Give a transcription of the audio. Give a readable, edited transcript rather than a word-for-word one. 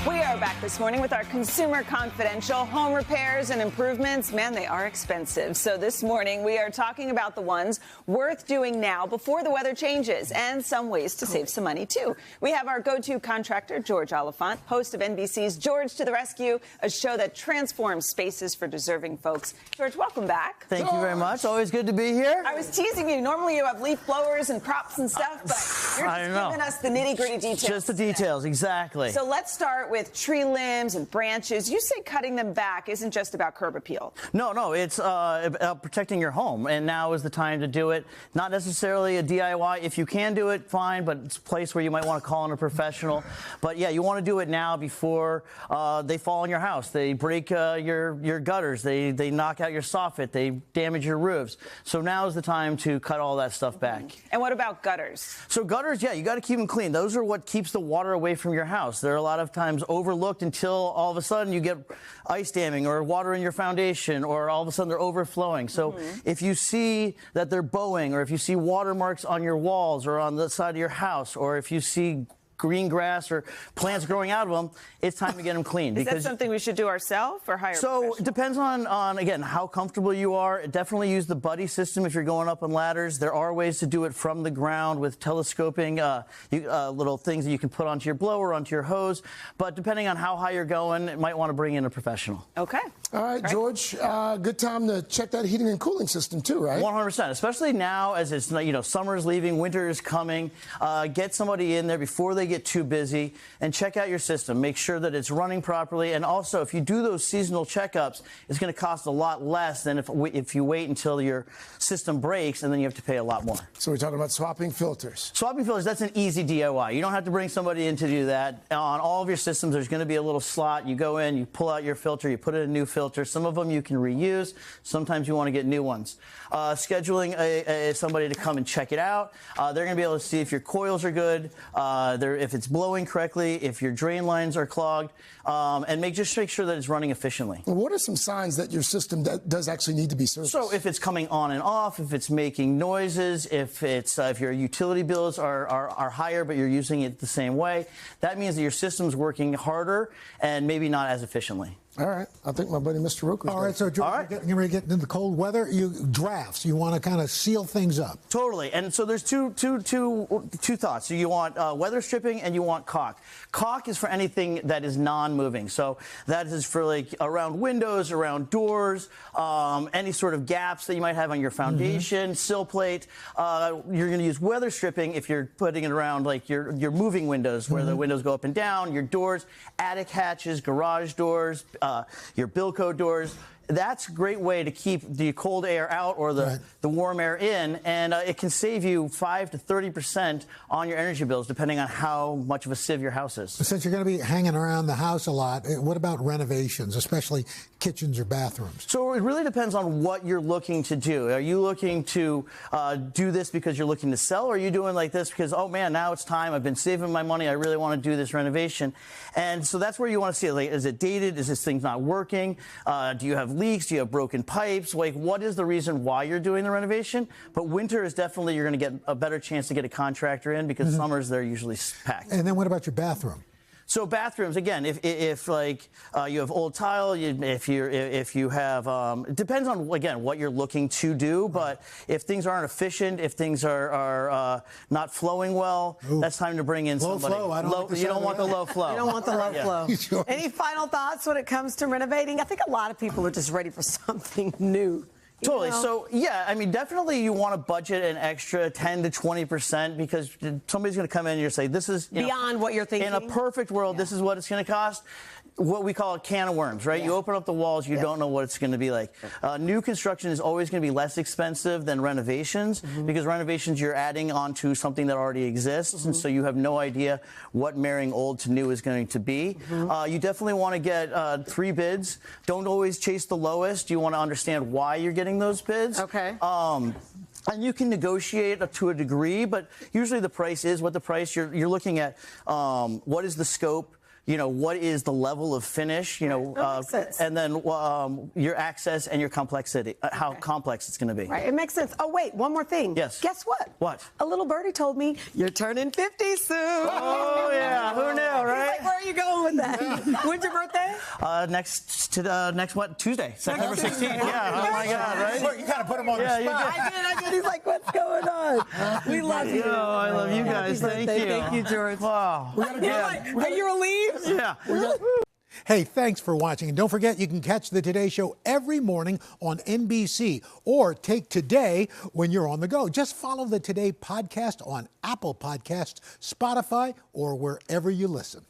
We are back this morning with our Consumer Confidential. Home repairs and improvements, man, they are expensive. So this morning we are talking about the ones worth doing now before the weather changes and some ways to save some money too. We have our go-to contractor, George Oliphant, host of NBC's George to the Rescue, a show that transforms spaces for deserving folks. George, welcome back. Thank you very much. Always good to be here. I was teasing you. Normally you have leaf blowers and props and stuff, but you're just giving us the nitty-gritty details. Just the details, exactly. So let's start with tree limbs and branches. You say cutting them back isn't just about curb appeal. No, it's about protecting your home, and now is the time to do it. Not necessarily a DIY. If you can do it, fine, but it's a place where you might want to call in a professional. But yeah, you want to do it now before they fall on your house. They break your gutters. They knock out your soffit. They damage your roofs. So now is the time to cut all that stuff back. And what about gutters? So gutters, yeah, you got to keep them clean. Those are what keeps the water away from your house. They're a lot of times overlooked until all of a sudden you get ice damming or water in your foundation, or all of a sudden they're overflowing. So if you see that they're bowing, or if you see watermarks on your walls or on the side of your house, or if you see green grass or plants growing out of them, it's time to get them clean. Is that something we should do ourselves or hire a professional? So it depends on again, how comfortable you are. Definitely use the buddy system if you're going up on ladders. There are ways to do it from the ground with telescoping, little things that you can put onto your blower, onto your hose. But depending on how high you're going, you might want to bring in a professional. Okay. All right, George, good time to check that heating and cooling system too, right? 100%, especially now as it's, summer's leaving, winter is coming. Get somebody in there before they get too busy and check out your system. Make sure that it's running properly. And also, if you do those seasonal checkups, it's going to cost a lot less than if you wait until your system breaks and then you have to pay a lot more. So we're talking about swapping filters. Swapping filters, that's an easy DIY. You don't have to bring somebody in to do that. On all of your systems, there's going to be a little slot. You go in, you pull out your filter, you put in a new filter. Some of them you can reuse. Sometimes you want to get new ones. Scheduling somebody to come and check it out. They're going to be able to see if your coils are good, if it's blowing correctly, if your drain lines are clogged, and just make sure that it's running efficiently. Well, what are some signs that your system does actually need to be serviced? So if it's coming on and off, if it's making noises, if your utility bills are higher but you're using it the same way, that means that your system's working harder and maybe not as efficiently. All right. I think my buddy Mr. Rook was All right, so George, you're ready to get into the cold weather. Drafts. You want to kind of seal things up. Totally. And so there's two thoughts. So you want weather stripping and you want caulk. Caulk is for anything that is non-moving. So that is for like around windows, around doors, any sort of gaps that you might have on your foundation, sill plate. You're going to use weather stripping if you're putting it around like your moving windows where the windows go up and down, your doors, attic hatches, garage doors, your Bilco doors. That's a great way to keep the cold air out or the warm air in, and it can save you 5 to 30% on your energy bills, depending on how much of a sieve your house is. Since you're going to be hanging around the house a lot, what about renovations, especially kitchens or bathrooms? So it really depends on what you're looking to do. Are you looking to do this because you're looking to sell, or are you doing like this because, oh man, now it's time, I've been saving my money, I really want to do this renovation? And so that's where you want to see it. Like, is it dated? Is this thing not working? Do you have leaks? Do you have broken pipes? Like, what is the reason why you're doing the renovation? But winter is definitely, you're going to get a better chance to get a contractor in because summers, they're usually packed. And then what about your bathroom? So bathrooms, again, if you have old tile, if you have, it depends on, again, what you're looking to do, but if things aren't efficient, if things are not flowing well, that's time to bring in somebody. Low flow. You don't want the low flow. You don't want the low flow. Sure. Any final thoughts when it comes to renovating? I think a lot of people are just ready for something new. Totally. So, yeah, I mean, definitely you want to budget an extra 10 to 20% because somebody's going to come in and you're say, this is beyond what you're thinking. In a perfect world, this is what it's going to cost. What we call a can of worms, right? You open up the walls, you don't know what it's going to be like. New construction is always going to be less expensive than renovations because renovations you're adding onto something that already exists, and so you have no idea what marrying old to new is going to be. You definitely want to get 3 bids. Don't always chase the lowest. You want to understand why you're getting those bids. Okay. And you can negotiate up to a degree, but usually the price is what the price. You're looking at what is the scope. what is the level of finish, and then your access and your complexity, how complex it's going to be. Right, it makes sense. Oh, wait, one more thing. Yes. Guess what? What? A little birdie told me you're turning 50 soon. Oh, yeah. Who knew, right? Like, where are you going with that? When's your birthday? Next what? Tuesday, September 16th. Yeah. Oh my God, right? You kind of put him on the spot. I did. He's like, what's going on? We love you. Oh, I love you guys. Thank you. Thank you, George. Wow. Are you relieved? Yeah. Hey, thanks for watching. And don't forget, you can catch the Today Show every morning on NBC or take Today when you're on the go. Just follow the Today podcast on Apple Podcasts, Spotify, or wherever you listen.